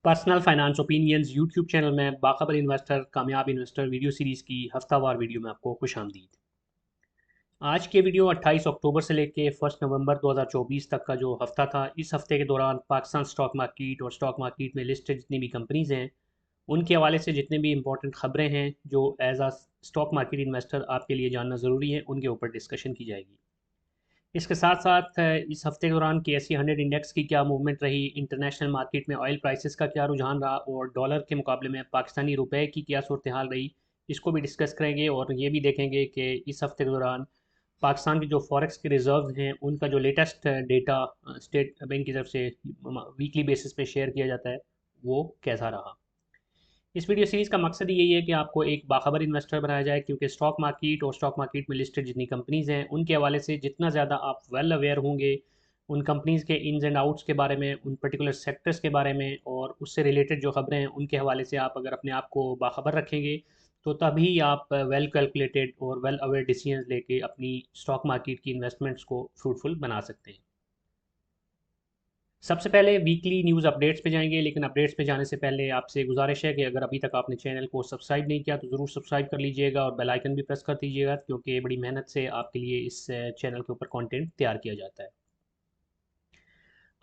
Personal finance opinions YouTube channel में बाखबर investor कामयाब investor video series की हफ्तावार वीडियो में आपको खुशामदीद। आज के वीडियो 28 अक्टूबर से लेके 1 नवंबर 2024 तक का जो हफ्ता था, इस हफ्ते के दौरान पाकिस्तान स्टॉक मार्केट और स्टॉक मार्केट में लिस्टेड जितनी भी कंपनीज हैं उनके हवाले से जितने भी इंपॉर्टेंट खबरें हैं जो एज आ स्टॉक मार्केट इन्वेस्टर आपके लिए जानना ज़रूरी है, उनके ऊपर डिस्कशन की जाएगी। इसके साथ साथ इस हफ्ते के दौरान KSE 100 इंडेक्स की क्या मूवमेंट रही, इंटरनेशनल मार्केट में ऑयल प्राइसेस का क्या रुझान रहा और डॉलर के मुकाबले में पाकिस्तानी रुपए की क्या सूरत हाल रही, इसको भी डिस्कस करेंगे। और ये भी देखेंगे कि इस हफ्ते के दौरान पाकिस्तान के जो फॉरेक्स के रिजर्व हैं उनका जो लेटेस्ट डेटा स्टेट बैंक की तरफ से वीकली बेसिस पे शेयर किया जाता है वो कैसा रहा। इस वीडियो सीरीज़ का मकसद ही यही है कि आपको एक बाखबर इन्वेस्टर बनाया जाए, क्योंकि स्टॉक मार्केट और स्टॉक मार्केट में लिस्टेड जितनी कंपनीज़ हैं उनके हवाले से जितना ज़्यादा आप वेल अवेयर होंगे उन कंपनीज़ के इन्स एंड आउट्स के बारे में, उन पर्टिकुलर सेक्टर्स के बारे में और उससे रिलेटेड जो खबरें हैं उनके हवाले से आप अगर अपने आप को बाखबर रखेंगे तो तभी आप वेल कैलकुलेटेड और वेल अवेयर डिसीजन लेके अपनी स्टॉक मार्केट की इन्वेस्टमेंट्स को फ्रूटफुल बना सकते हैं। सबसे पहले वीकली न्यूज़ अपडेट्स पे जाएंगे, लेकिन अपडेट्स पे जाने से पहले आपसे गुजारिश है कि अगर अभी तक आपने चैनल को सब्सक्राइब नहीं किया तो ज़रूर सब्सक्राइब कर लीजिएगा और बेल आइकन भी प्रेस कर दीजिएगा, क्योंकि बड़ी मेहनत से आपके लिए इस चैनल के ऊपर कंटेंट तैयार किया जाता है।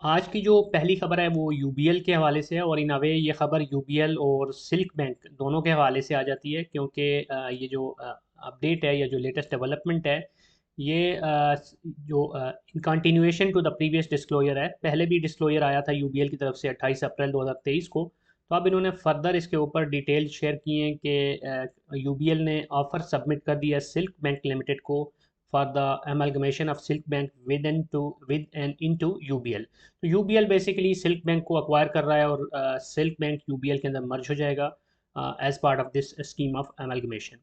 आज की जो पहली खबर है वो UBL के हवाले से है, और इन अवे ये खबर UBL और सिल्क बैंक दोनों के हवाले से आ जाती है, क्योंकि ये जो अपडेट है या जो लेटेस्ट डेवलपमेंट है ये जो in continuation to the previous disclosure है। पहले भी डिस्क्लोजर आया था UBL की तरफ से 28 अप्रैल 2023 को। तो अब इन्होंने फर्दर इसके ऊपर डिटेल शेयर किए हैं कि UBL ने ऑफ़र सबमिट कर दिया सिल्क बैंक लिमिटेड को for the amalgamation of silk bank with and into UBL। तो UBL बेसिकली सिल्क बैंक को अक्वायर कर रहा है और सिल्क बैंक UBL के अंदर मर्ज हो जाएगा as part of this scheme of amalgamation.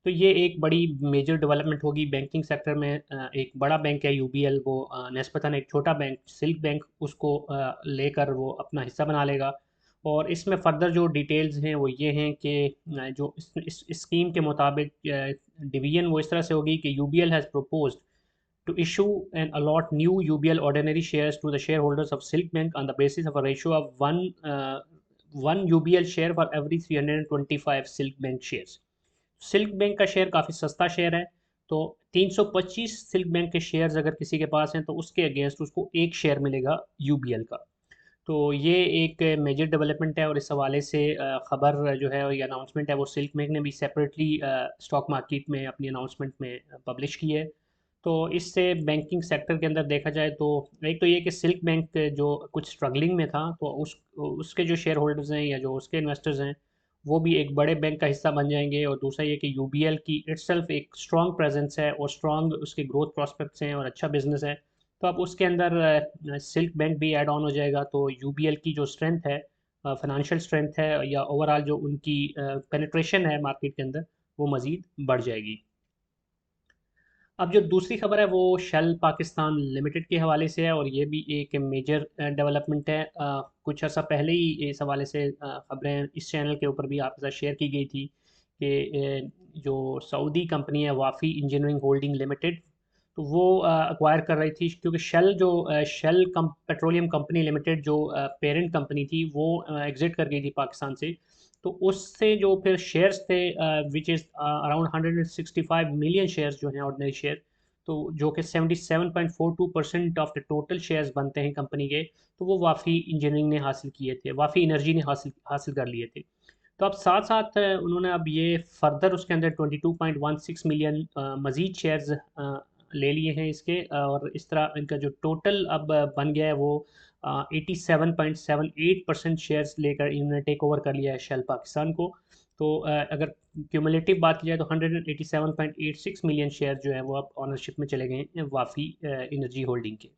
तो ये एक बड़ी मेजर डेवलपमेंट होगी बैंकिंग सेक्टर में। एक बड़ा बैंक है UBL, वो नस्बतन एक छोटा बैंक सिल्क बैंक उसको लेकर वो अपना हिस्सा बना लेगा। और इसमें फर्दर जो डिटेल्स हैं वो ये हैं कि जो इस स्कीम के मुताबिक डिवीजन वो इस तरह से होगी कि UBL has proposed to issue and allot new UBL ordinary shares to the shareholders of Silk Bank on the basis of a ratio of one UBL share for every 325 Silk Bank shares। Silk bank का share काफ़ी सस्ता share है, तो 325 silk bank के shares अगर किसी के पास हैं तो उसके अगेंस्ट उसको एक शेयर मिलेगा UBL का। तो ये एक मेजर डेवलपमेंट है और इस हवाले से ख़बर जो है ये अनाउंसमेंट है वो सिल्क बैंक ने भी सेपरेटली स्टॉक मार्केट में अपनी अनाउंसमेंट में पब्लिश की है। तो इससे बैंकिंग सेक्टर के अंदर देखा जाए तो एक तो ये कि सिल्क बैंक जो कुछ स्ट्रगलिंग में था तो उसके जो शेयर होल्डर्स हैं या जो उसके इन्वेस्टर्स हैं वो भी एक बड़े बैंक का हिस्सा बन जाएंगे। और दूसरा ये कि UBL की इट्सल्फ एक स्ट्रॉन्ग प्रेजेंस है और स्ट्रॉन्ग उसके ग्रोथ प्रॉस्पेक्ट्स हैं और अच्छा बिजनेस है। तो अब उसके अंदर सिल्क बैंक भी ऐड ऑन हो जाएगा, तो UBL की जो स्ट्रेंथ है, फाइनेंशियल स्ट्रेंथ है या ओवरऑल जो उनकी पेनिट्रेशन है मार्केट के अंदर वो मज़ीद बढ़ जाएगी। अब जो दूसरी खबर है वो शेल पाकिस्तान लिमिटेड के हवाले से है, और ये भी एक मेजर डेवलपमेंट है। कुछ अर्सा पहले ही इस हवाले से खबरें इस चैनल के ऊपर भी आपके साथ शेयर की गई थी कि जो सऊदी कंपनी है वाफ़ी इंजीनियरिंग होल्डिंग लिमिटेड, तो वो अक्वायर कर रही थी, क्योंकि शेल पेट्रोलियम कंपनी लिमिटेड जो पेरेंट कंपनी थी वो एग्ज़िट कर गई थी पाकिस्तान से। तो उससे जो फिर शेयर्स थे which is around 165 million shares जो हैं ऑर्डिनरी शेयर, तो जो कि 77.42% ऑफ द टोटल शेयर्स बनते हैं कंपनी के, तो वो वाफ़ी इंजीनियरिंग ने हासिल किए थे, वाफ़ी एनर्जी ने हासिल हासिल कर लिए थे। तो अब साथ साथ उन्होंने अब ये फर्दर उसके अंदर 22.16 मिलियन मज़ीद शेयर्स ले लिए हैं इसके, और इस तरह इनका जो टोटल अब बन गया है वो 87.78% शेयर्स लेकर इन्होंने टेक ओवर कर लिया है शेल पाकिस्तान को। तो अगर क्यूमुलेटिव बात की जाए तो 187.86 मिलियन शेयर जो है वो अब ऑनरशिप में चले गए हैं वाफ़ी एनर्जी होल्डिंग के।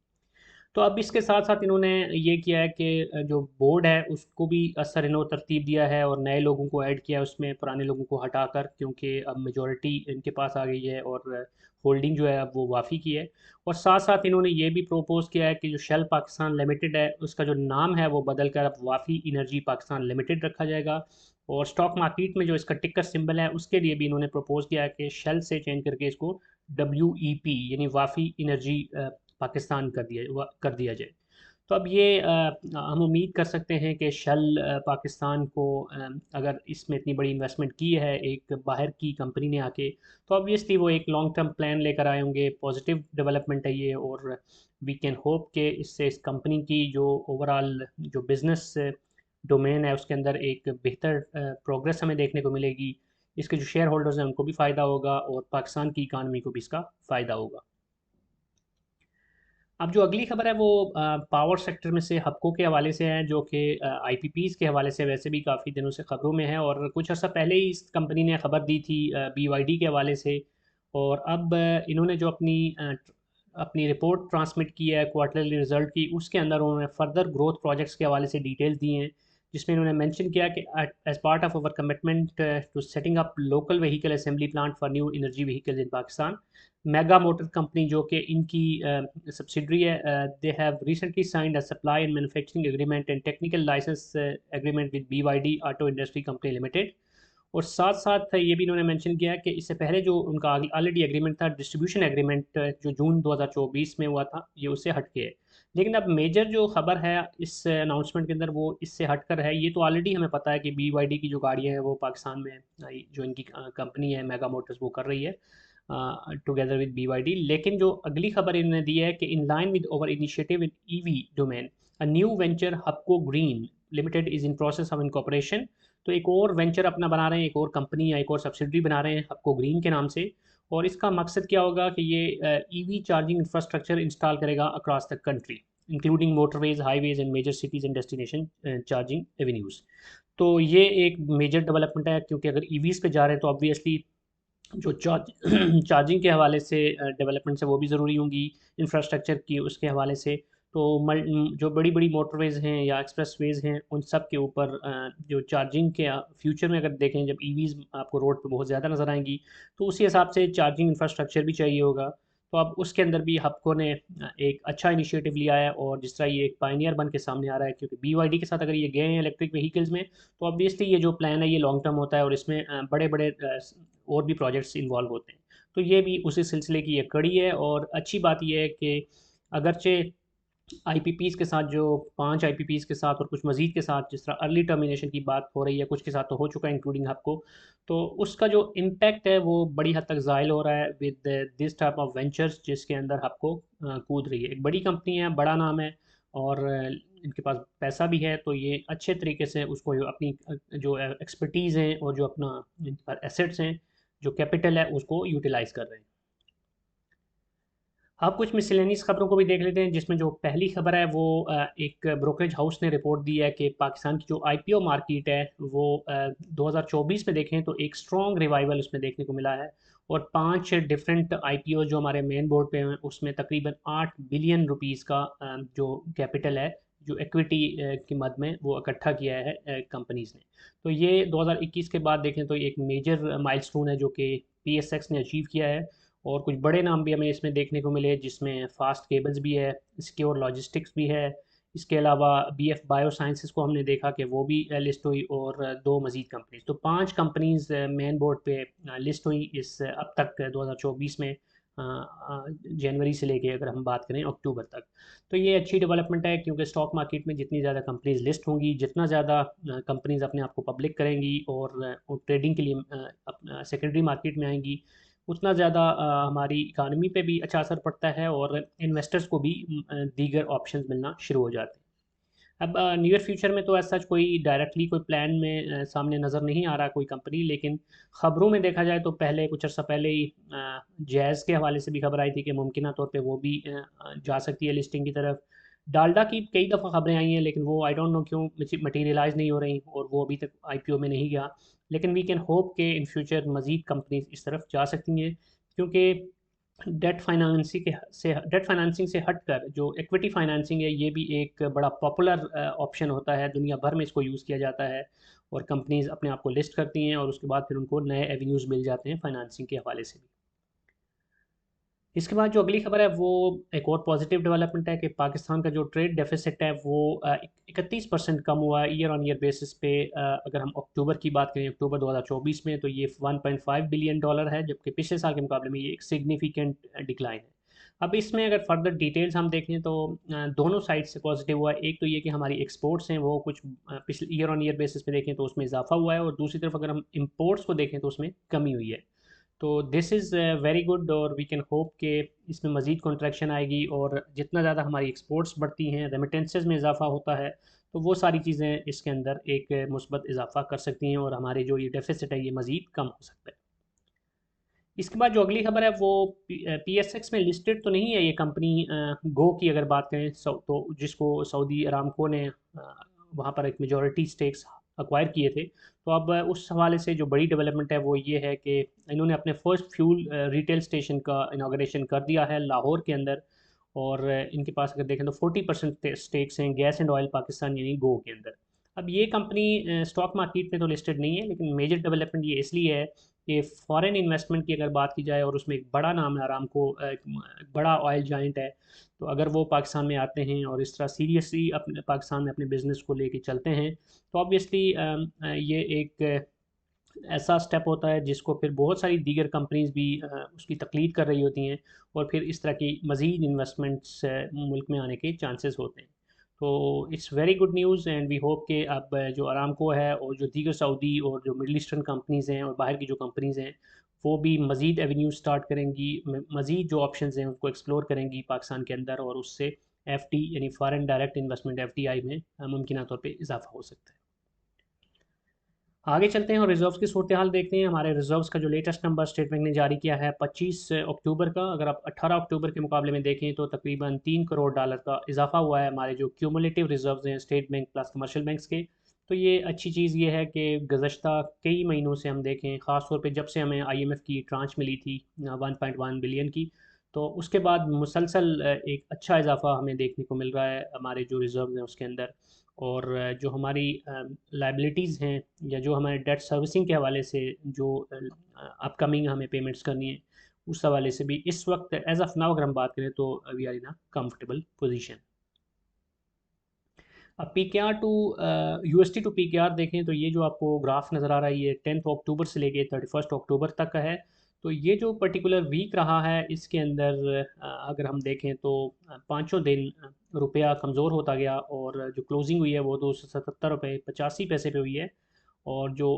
तो अब इसके साथ साथ इन्होंने ये किया है कि जो बोर्ड है उसको भी असर इन्हों तरतीब दिया है और नए लोगों को ऐड किया है उसमें, पुराने लोगों को हटाकर, क्योंकि अब मेजॉरिटी इनके पास आ गई है और होल्डिंग जो है अब वो वाफ़ी की है। और साथ साथ इन्होंने ये भी प्रोपोज़ किया है कि जो शेल पाकिस्तान लिमिटेड है उसका जो नाम है वो बदल कर अब वाफ़ी एनर्जी पाकिस्तान लिमिटेड रखा जाएगा। और स्टॉक मार्केट में जो इसका टिकर सिंबल है उसके लिए भी इन्होंने प्रपोज़ किया है कि शेल से चेंज करके इसको WEP यानी वाफ़ी एनर्जी पाकिस्तान कर दिया जाए। तो अब ये हम उम्मीद कर सकते हैं कि शेल पाकिस्तान को अगर इसमें इतनी बड़ी इन्वेस्टमेंट की है एक बाहर की कंपनी ने आके, तो ऑब्वियसली वो एक लॉन्ग टर्म प्लान लेकर आए होंगे। पॉजिटिव डेवलपमेंट है ये, और वी कैन होप कि इससे इस कंपनी की जो ओवरऑल जो बिज़नेस डोमेन है उसके अंदर एक बेहतर प्रोग्रेस हमें देखने को मिलेगी। इसके जो शेयर होल्डर्स हैं उनको भी फ़ायदा होगा, और पाकिस्तान की इकानमी को भी इसका फ़ायदा होगा। अब जो अगली खबर है वो पावर सेक्टर में से हबको के हवाले से है, जो कि आईपीपीज़ के हवाले से वैसे भी काफ़ी दिनों से खबरों में है, और कुछ अर्सा पहले ही इस कंपनी ने खबर दी थी बीवाईडी के हवाले से। और अब इन्होंने जो अपनी रिपोर्ट ट्रांसमिट की है क्वार्टरली रिजल्ट की, उसके अंदर उन्होंने फर्दर ग्रोथ प्रोजेक्ट्स के हवाले से डिटेल्स दी हैं, जिसमें इन्होंने मेंशन किया कि as part of our commitment to setting up local vehicle assembly plant for new energy vehicles in Pakistan, mega motor company जो कि इनकी सब्सिडरी है, they have recently signed a supply and manufacturing agreement and technical licence agreement with BYD auto industry company limited. और साथ साथ ये भी इन्होंने मेंशन किया कि इससे पहले जो उनका ऑलरेडी एग्रीमेंट था, डिस्ट्रीब्यूशन एग्रीमेंट, जो जून 2024 में हुआ था, ये उससे हट के है। लेकिन अब मेजर जो खबर है इस अनाउंसमेंट के अंदर वो इससे हटकर है। ये तो ऑलरेडी हमें पता है कि बीवाईडी की जो गाड़ियाँ हैं वो पाकिस्तान में जो इनकी कंपनी है मेगा मोटर्स वो कर रही है टुगेदर विद बीवाईडी। लेकिन जो अगली खबर इन्होंने दी है कि in line with over initiative in EV domain, a new venture हबको green limited is in process of incorporation. तो एक और वेंचर अपना बना रहे हैं, एक और कंपनी या एक और सब्सिडरी बना रहे हैं हबको ग्रीन के नाम से। और इसका मकसद क्या होगा कि ये ईवी चार्जिंग इंफ्रास्ट्रक्चर इंस्टॉल करेगा across the country, including motorways, highways and major cities and destination charging avenues. तो ये एक मेजर डेवलपमेंट है, क्योंकि अगर ईवीज़ पे जा रहे हैं तो ऑब्वियसली जो चार्जिंग के हवाले से डेवलपमेंट्स है वो भी ज़रूरी होंगी, इंफ्रास्ट्रक्चर की उसके हवाले से। तो जो बड़ी बड़ी मोटरवेज़ हैं या एक्सप्रेसवेज़ हैं उन सब के ऊपर जो चार्जिंग के फ्यूचर में अगर देखें, जब ईवीज़ आपको रोड पे बहुत ज़्यादा नज़र आएंगी, तो उसी हिसाब से चार्जिंग इंफ्रास्ट्रक्चर भी चाहिए होगा। तो अब उसके अंदर भी हबको ने एक अच्छा इनिशिएटिव लिया है, और जिस तरह ये एक पायनियर बन के सामने आ रहा है, क्योंकि बीवाईडी के साथ अगर ये गए हैं इलेक्ट्रिक व्हीकल्स में, तो ऑब्वियसली ये जो प्लान है ये लॉन्ग टर्म होता है, और इसमें बड़े बड़े और भी प्रोजेक्ट्स इन्वॉल्व होते हैं। तो ये भी उसी सिलसिले की एक कड़ी है। और अच्छी बात ये है कि अगरचे आईपीपीज़ के साथ, जो 5 आईपीपीज़ के साथ और कुछ मज़ीद के साथ, जिस तरह अर्ली टर्मिनेशन की बात हो रही है, कुछ के साथ तो हो चुका है इंक्लूडिंग आपको, तो उसका जो इम्पैक्ट है वो बड़ी हद तक ज़ायल हो रहा है with this type of ventures, जिसके अंदर आपको कूद रही है। एक बड़ी कंपनी है, बड़ा नाम है, और इनके पास पैसा भी है, तो ये अच्छे तरीके से उसको अपनी जो एक्सपर्टीज़ हैं और जो अपना एसेट्स हैं, जो कैपिटल है, उसको यूटिलाइज़ कर रहे हैं। अब कुछ मिसलेनियस खबरों को भी देख लेते हैं, जिसमें जो पहली खबर है वो एक ब्रोकरेज हाउस ने रिपोर्ट दी है कि पाकिस्तान की जो आईपीओ मार्केट है वो 2024 में देखें तो एक स्ट्रॉन्ग रिवाइवल उसमें देखने को मिला है। और 5 डिफरेंट आईपीओ जो हमारे मेन बोर्ड पे हैं उसमें तकरीबन 8 बिलियन रुपीस का जो कैपिटल है, जो इक्विटी की मद में वो इकट्ठा किया है कंपनीज़ ने। तो ये 2021 के बाद देखें तो एक मेजर माइलस्टोन है जो कि पीएसएक्स ने अचीव किया है। और कुछ बड़े नाम भी हमें इसमें देखने को मिले, जिसमें फास्ट केबल्स भी है, सिक्योर लॉजिस्टिक्स भी है। इसके अलावा बीएफ बायो साइंसेस को हमने देखा कि वो भी लिस्ट हुई, और 2 मज़ीद कंपनीज, तो 5 कंपनीज मेन बोर्ड पे लिस्ट हुई इस अब तक 2024 में, जनवरी से लेके अगर हम बात करें अक्टूबर तक। तो ये अच्छी डेवलपमेंट है, क्योंकि स्टॉक मार्केट में जितनी ज़्यादा कंपनीज लिस्ट होंगी, जितना ज़्यादा कंपनीज अपने आप को पब्लिक करेंगी और ट्रेडिंग के लिए अपना सेकेंडरी मार्केट में आएंगी, उतना ज़्यादा हमारी इकानमी पे भी अच्छा असर पड़ता है, और इन्वेस्टर्स को भी दीगर ऑप्शंस मिलना शुरू हो जाते हैं। अब नियर फ्यूचर में तो ऐसा कोई डायरेक्टली कोई प्लान में सामने नज़र नहीं आ रहा कोई कंपनी, लेकिन ख़बरों में देखा जाए तो पहले कुछ अर्सा पहले ही जैज़ के हवाले से भी खबर आई थी कि मुमकिन तौर पे वो भी जा सकती है लिस्टिंग की तरफ। डालडा की कई दफ़ा खबरें आई हैं, लेकिन वो आई डोंट नो क्यों मटीरियलाइज़ नहीं हो रही, और वो अभी तक आईपीओ में नहीं गया। लेकिन वी कैन होप के इन फ्यूचर मज़ीद कंपनीज इस तरफ जा सकती हैं, क्योंकि डेट फाइनेंसिंग से हटकर जो इक्विटी फाइनेंसिंग है, ये भी एक बड़ा पॉपुलर ऑप्शन होता है, दुनिया भर में इसको यूज़ किया जाता है, और कंपनीज अपने आप को लिस्ट करती हैं, और उसके बाद फिर उनको नए एवेन्यूज़ मिल जाते हैं फाइनेंसिंग के हवाले से भी। इसके बाद जो अगली खबर है वो एक और पॉजिटिव डेवलपमेंट है कि पाकिस्तान का जो ट्रेड डेफिसिट है वो 31% कम हुआ है ईयर ऑन ईयर बेसिस पे। अगर हम अक्टूबर की बात करें, अक्टूबर 2024 में, तो ये $1.5 बिलियन है, जबकि पिछले साल के मुकाबले में ये एक सिग्निफिकेंट डिक्लाइन है। अब इसमें अगर फर्दर डिटेल्स हम देखें तो दोनों साइड से पॉजिटिव हुआ है। एक तो ये कि हमारी एक्सपोर्ट्स हैं वो कुछ पिछले ईयर ऑन ईयर बेसिस पे देखें तो उसमें इजाफा हुआ है, और दूसरी तरफ अगर हम इंपोर्ट्स को देखें तो उसमें कमी हुई है। तो दिस इज़ वेरी गुड, और वी कैन होप कि इसमें मज़ीद कॉन्ट्रैक्शन आएगी, और जितना ज़्यादा हमारी एक्सपोर्ट्स बढ़ती हैं, रेमिटेंसेज में इजाफा होता है, तो वो सारी चीज़ें इसके अंदर एक मुस्बत इजाफा कर सकती हैं, और हमारे जो ये डेफिसिट है ये मज़ीद कम हो सकता है। इसके बाद जो अगली खबर है वो PSX में लिस्टेड तो नहीं है ये कंपनी, गो की अगर बात करें तो जिसको सऊदी अरामको ने वहाँ पर एक मेजॉरिटी स्टेक्स अक्वायर किए थे। तो अब उस हवाले से जो बड़ी डेवलपमेंट है वो ये है कि इन्होंने अपने फर्स्ट फ्यूल रिटेल स्टेशन का इनाग्रेशन कर दिया है लाहौर के अंदर, और इनके पास अगर देखें तो 40% स्टेक्स हैं गैस एंड ऑयल पाकिस्तान यानी गो के अंदर। अब ये कंपनी स्टॉक मार्केट में तो लिस्टेड नहीं है, लेकिन मेजर डेवलपमेंट ये इसलिए है कि फॉरेन इन्वेस्टमेंट की अगर बात की जाए, और उसमें एक बड़ा नाम है आरामको, एक बड़ा ऑयल जाइंट है, तो अगर वो पाकिस्तान में आते हैं और इस तरह सीरियसली अपने पाकिस्तान में अपने बिज़नेस को लेके चलते हैं, तो ऑब्वियसली ये एक ऐसा स्टेप होता है जिसको फिर बहुत सारी दीगर कंपनीज भी उसकी तकलीद कर रही होती हैं, और फिर इस तरह की मज़ीद इन्वेस्टमेंट्स मुल्क में आने के चांसेस होते हैं। तो it's very good news, and we hope कि अब जो अरामको है और जो दीगर सऊदी और जो मिडल ईस्टर्न कंपनीज़ हैं और बाहर की जो कंपनीज़ हैं, वो भी मज़ीद एवेन्यू स्टार्ट करेंगी, मज़ीद जो ऑप्शंस हैं उनको एक्सप्लोर करेंगी पाकिस्तान के अंदर, और उससे FD यानी फॉरेन डायरेक्ट इन्वेस्टमेंट FDI में मुमकिन तौर पर इजाफा हो सकता है। आगे चलते हैं और रिजर्व्स की सूरत हाल देखते हैं। हमारे रिजर्व्स का जो लेटेस्ट नंबर स्टेट बैंक ने जारी किया है 25 अक्टूबर का, अगर आप 18 अक्टूबर के मुकाबले में देखें तो तकरीबन $3 करोड़ का इजाफा हुआ है हमारे जो क्यूमुलेटिव रिजर्व्स हैं state bank plus commercial banks के। तो ये अच्छी चीज़ ये है कि गुज़श्ता कई महीनों से हम देखें, ख़ास तौर पे जब से हमें IMF की ट्रांच मिली थी 1.1 बिलियन की, तो उसके बाद मुसलसल एक अच्छा इजाफा हमें देखने को मिल रहा है हमारे जो रिज़र्व हैं उसके अंदर। और जो हमारी लाइबिलिटीज़ हैं या जो हमारे डेट सर्विसिंग के हवाले से जो अपकमिंग हमें पेमेंट्स करनी है, उस हवाले से भी इस वक्त एज ऑफ नाउ अगर हम बात करें तो we are in a comfortable position. अब PKR to USD to PKR देखें तो ये जो आपको ग्राफ नज़र आ रहा है ये 10 अक्टूबर से लेके 31 अक्टूबर तक का है। तो ये जो पर्टिकुलर वीक रहा है इसके अंदर अगर हम देखें तो पाँचों दिन रुपया कमज़ोर होता गया, और जो क्लोजिंग हुई है वो ₹277.85 पे हुई है, और जो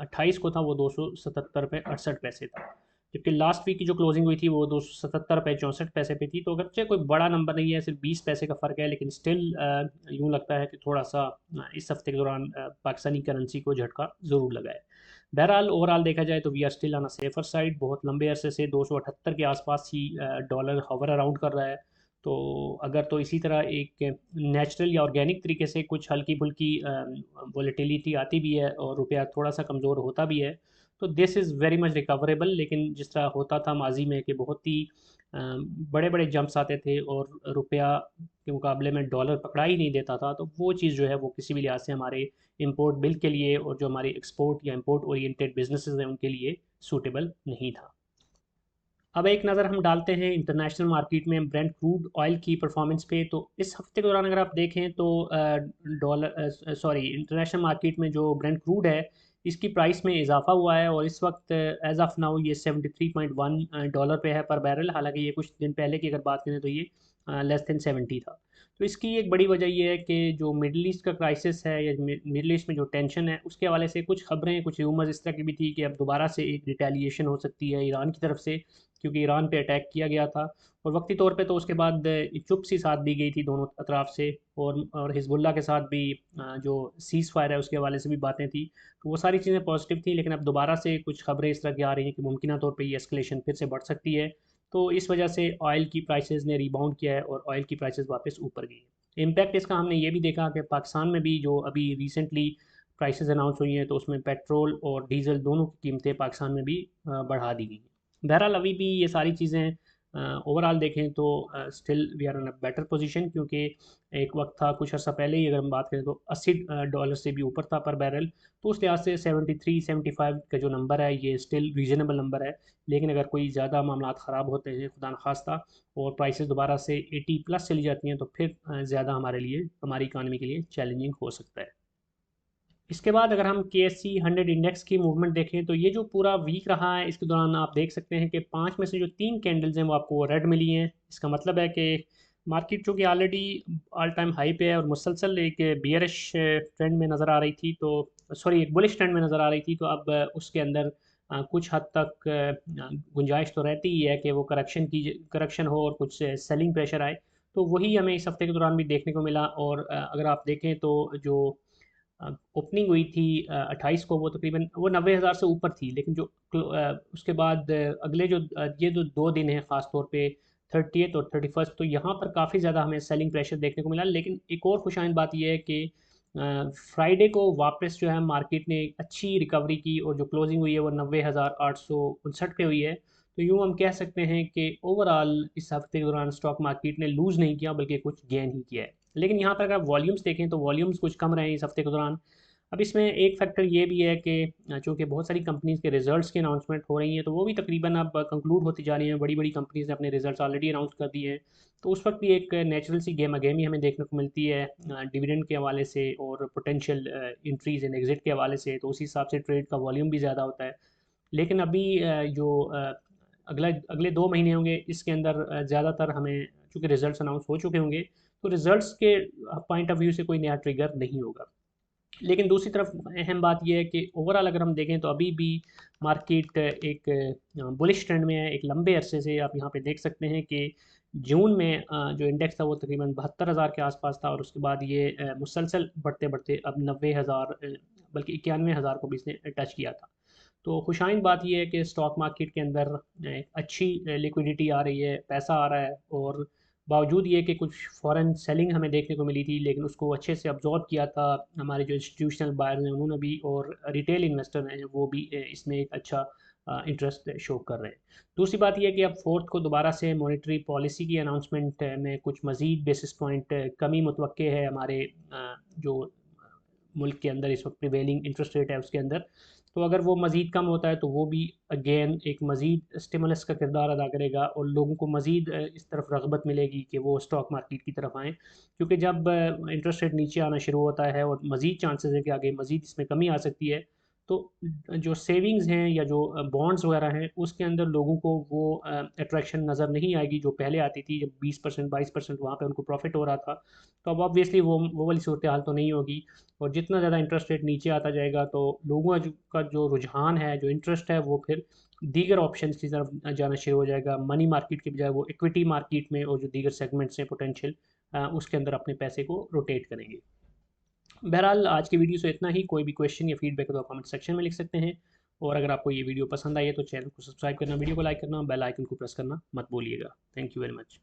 28 को था वो ₹277.68 था। जबकि लास्ट वीक की जो क्लोजिंग हुई थी वो ₹277.64 पे थी। तो अगरचे कोई बड़ा नंबर नहीं है, सिर्फ 20 पैसे का फ़र्क है, लेकिन स्टिल यूँ लगता है कि थोड़ा सा इस हफ्ते के दौरान पाकिस्तानी करेंसी को झटका ज़रूर लगा है। बहरहाल ओवरऑल देखा जाए तो we are still on a safer side. बहुत लंबे अरसे से 278 के आसपास ही डॉलर हवर अराउंड कर रहा है। तो अगर तो इसी तरह एक नेचुरल या ऑर्गेनिक तरीके से कुछ हल्की फुल्की वॉलेटिलिटी आती भी है और रुपया थोड़ा सा कमज़ोर होता भी है, तो this is very much recoverable. लेकिन जिस तरह होता था माजी में कि बहुत ही बड़े बड़े जंप्स आते थे और रुपया के मुकाबले में डॉलर पकड़ा ही नहीं देता था, तो वो चीज़ जो है वो किसी भी लिहाज से हमारे इंपोर्ट बिल के लिए और जो हमारी एक्सपोर्ट या इंपोर्ट ओरिएंटेड बिजनेसेस हैं उनके लिए सूटेबल नहीं था। अब एक नज़र हम डालते हैं इंटरनेशनल मार्केट में ब्रेंट क्रूड ऑयल की परफॉर्मेंस पे। तो इस हफ्ते के दौरान अगर आप देखें तो डॉलर सॉरी इंटरनेशनल मार्केट में जो ब्रेंट क्रूड है इसकी प्राइस में इजाफा हुआ है, और इस वक्त एज ऑफ नाउ ये $73.1 पे है पर बैरल। हालांकि ये कुछ दिन पहले की अगर बात करें तो ये लेस दैन 70 था। तो इसकी एक बड़ी वजह ये है कि जो मिडल ईस्ट का क्राइसिस है या मिडल ईस्ट में जो टेंशन है उसके हवाले से कुछ खबरें कुछ र्यूमर्स इस तरह की भी थी कि अब दोबारा से एक रिटेलिएशन हो सकती है ईरान की तरफ से, क्योंकि ईरान पे अटैक किया गया था। और वक्ती तौर पे तो उसके बाद एक चुप सी साथ दी गई थी दोनों अतराफ से, और हिजबुल्लाह के साथ भी जो सीज़ फायर है उसके हवाले से भी बातें थी। तो वो सारी चीज़ें पॉजिटिव थी, लेकिन अब दोबारा से कुछ खबरें इस तरह की आ रही हैं कि मुमकिन तौर पर ये एस्केलेशन फिर से बढ़ सकती है। तो इस वजह से ऑयल की प्राइसेस ने रिबाउंड किया है और ऑयल की प्राइसेस वापस ऊपर गई है। इम्पैक्ट इसका हमने ये भी देखा कि पाकिस्तान में भी जो अभी रिसेंटली प्राइसेस अनाउंस हुई हैं तो उसमें पेट्रोल और डीजल दोनों की कीमतें पाकिस्तान में भी बढ़ा दी गई हैं। बहरहाल अभी भी ये सारी चीज़ें ओवरऑल देखें तो still we are in a better position, क्योंकि एक वक्त था कुछ अर्सा पहले ही अगर हम बात करें तो $80 से भी ऊपर था पर बैरल। तो उस लिहाज से 73-75 का जो नंबर है ये स्टिल रीजनेबल नंबर है। लेकिन अगर कोई ज़्यादा मामला ख़राब होते हैं खुदा न खास्ता और प्राइसेस दोबारा से 80 प्लस चली जाती हैं तो फिर ज़्यादा हमारे लिए हमारी इकानमी के लिए चैलेंजिंग हो सकता है। इसके बाद अगर हम KSE 100 इंडेक्स की मूवमेंट देखें तो ये जो पूरा वीक रहा है इसके दौरान आप देख सकते हैं कि 5 में से जो 3 कैंडल्स हैं वो आपको रेड मिली हैं। इसका मतलब है कि मार्केट चूँकि ऑलरेडी ऑल टाइम हाई पे है और मुसलसल एक बियरिश ट्रेंड में नज़र आ रही थी, तो सॉरी एक बुलिश ट्रेंड में नज़र आ रही थी, तो अब उसके अंदर कुछ हद तक गुंजाइश तो रहती ही है कि वो करेक्शन हो और कुछ सेलिंग प्रेशर आए। तो वही हमें इस हफ्ते के दौरान भी देखने को मिला। और अगर आप देखें तो जो ओपनिंग हुई थी 28 को, वो तकरीबन वो 90,000 से ऊपर थी, लेकिन जो उसके बाद अगले जो ये जो 2 दिन हैं ख़ास तौर पे 30th और 31st, तो यहाँ पर काफ़ी ज़्यादा हमें सेलिंग प्रेशर देखने को मिला। लेकिन एक और खुशाइंद बात यह है कि फ्राइडे को वापस जो है मार्केट ने एक अच्छी रिकवरी की और जो क्लोजिंग हुई है वो 90,859 पे हुई है। तो यूँ हम कह सकते हैं कि ओवरऑल इस हफ्ते के दौरान स्टॉक मार्केट ने लूज़ नहीं किया बल्कि कुछ गेन ही किया है। लेकिन यहाँ पर अगर आप वॉल्यूम्स देखें तो वॉल्यूम्स कुछ कम रहे हैं इस हफ्ते के दौरान। अब इसमें एक फैक्टर ये भी है कि चूँकि बहुत सारी कंपनीज़ के रिजल्ट्स की अनाउंसमेंट हो रही हैं, तो वो भी तकरीबन अब कंक्लूड होती जा रही हैं। बड़ी बड़ी कंपनीज़ ने अपने रिजल्ट्स ऑलरेडी अनाउंस कर दिए हैं। तो उस वक्त भी एक नेचुरल सी गेम गेमी हमें देखने को मिलती है डिविडेंड के हवाले से और पोटेंशियल इंट्रीज एंड एग्जिट के हवाले से, तो उसी हिसाब से ट्रेड का वॉल्यूम भी ज़्यादा होता है। लेकिन अभी जो अगला अगले 2 महीने होंगे इसके अंदर ज़्यादातर हमें चूँकि रिजल्ट्स अनाउंस हो चुके होंगे, तो रिजल्ट्स के पॉइंट ऑफ व्यू से कोई नया ट्रिगर नहीं होगा। लेकिन दूसरी तरफ अहम बात यह है कि ओवरऑल अगर हम देखें तो अभी भी मार्केट एक बुलिश ट्रेंड में है। एक लंबे अरसे से आप यहाँ पे देख सकते हैं कि जून में जो इंडेक्स था वो तकरीबन 72,000 के आसपास था, और उसके बाद ये मुसलसल बढ़ते बढ़ते अब 90,000 बल्कि 91,000 को भी इसने टच किया था। तो खुशाइन बात यह है कि स्टॉक मार्केट के अंदर अच्छी लिक्विडिटी आ रही है, पैसा आ रहा है, और बावजूद ये कि कुछ फॉरेन सेलिंग हमें देखने को मिली थी, लेकिन उसको अच्छे से अब्जॉर्ब किया था हमारे जो इंस्टीट्यूशनल बायर्स हैं उन्होंने भी, और रिटेल इन्वेस्टर हैं वो भी इसमें एक अच्छा इंटरेस्ट शो कर रहे हैं। दूसरी बात यह है कि अब फोर्थ को दोबारा से मॉनेटरी पॉलिसी की अनाउंसमेंट में कुछ मज़ीद बेसिस पॉइंट कमी मुतवक्के है हमारे जो मुल्क के अंदर इस वक्त प्रिवेलिंग इंटरेस्ट रेट है उसके अंदर। तो अगर वो मज़ीद कम होता है तो वो भी अगेन एक मज़ीद स्टिमुलस का किरदार अदा करेगा और लोगों को मज़ीद इस तरफ रग़बत मिलेगी कि वो स्टॉक मार्केट की तरफ आएँ। क्योंकि जब इंटरेस्ट रेट नीचे आना शुरू होता है और मज़ीद चांसेस है कि आगे मज़ीद इसमें कमी आ सकती है, तो जो सेविंग्स हैं या जो बॉन्ड्स वगैरह हैं उसके अंदर लोगों को वो अट्रैक्शन नज़र नहीं आएगी जो पहले आती थी, जब 20% 22% वहाँ पे उनको प्रॉफिट हो रहा था। तो अब ऑब्वियसली वो वाली सूरत हाल तो नहीं होगी। और जितना ज़्यादा इंटरेस्ट रेट नीचे आता जाएगा तो लोगों का जो रुझान है, जो इंटरेस्ट है, वो फिर दीगर ऑप्शंस की तरफ जाना शुरू हो जाएगा। मनी मार्केट की बजाय वो इक्विटी मार्केट में और जो दीगर सेगमेंट्स हैं पोटेंशियल उसके अंदर अपने पैसे को रोटेट करेंगे। बहरहाल आज की वीडियो से इतना ही। कोई भी क्वेश्चन या फीडबैक तो आप कमेंट सेक्शन में लिख सकते हैं। और अगर आपको ये वीडियो पसंद आई है तो चैनल को सब्सक्राइब करना, वीडियो को लाइक करना, बेल आइकन को प्रेस करना मत भूलिएगा। Thank you very much.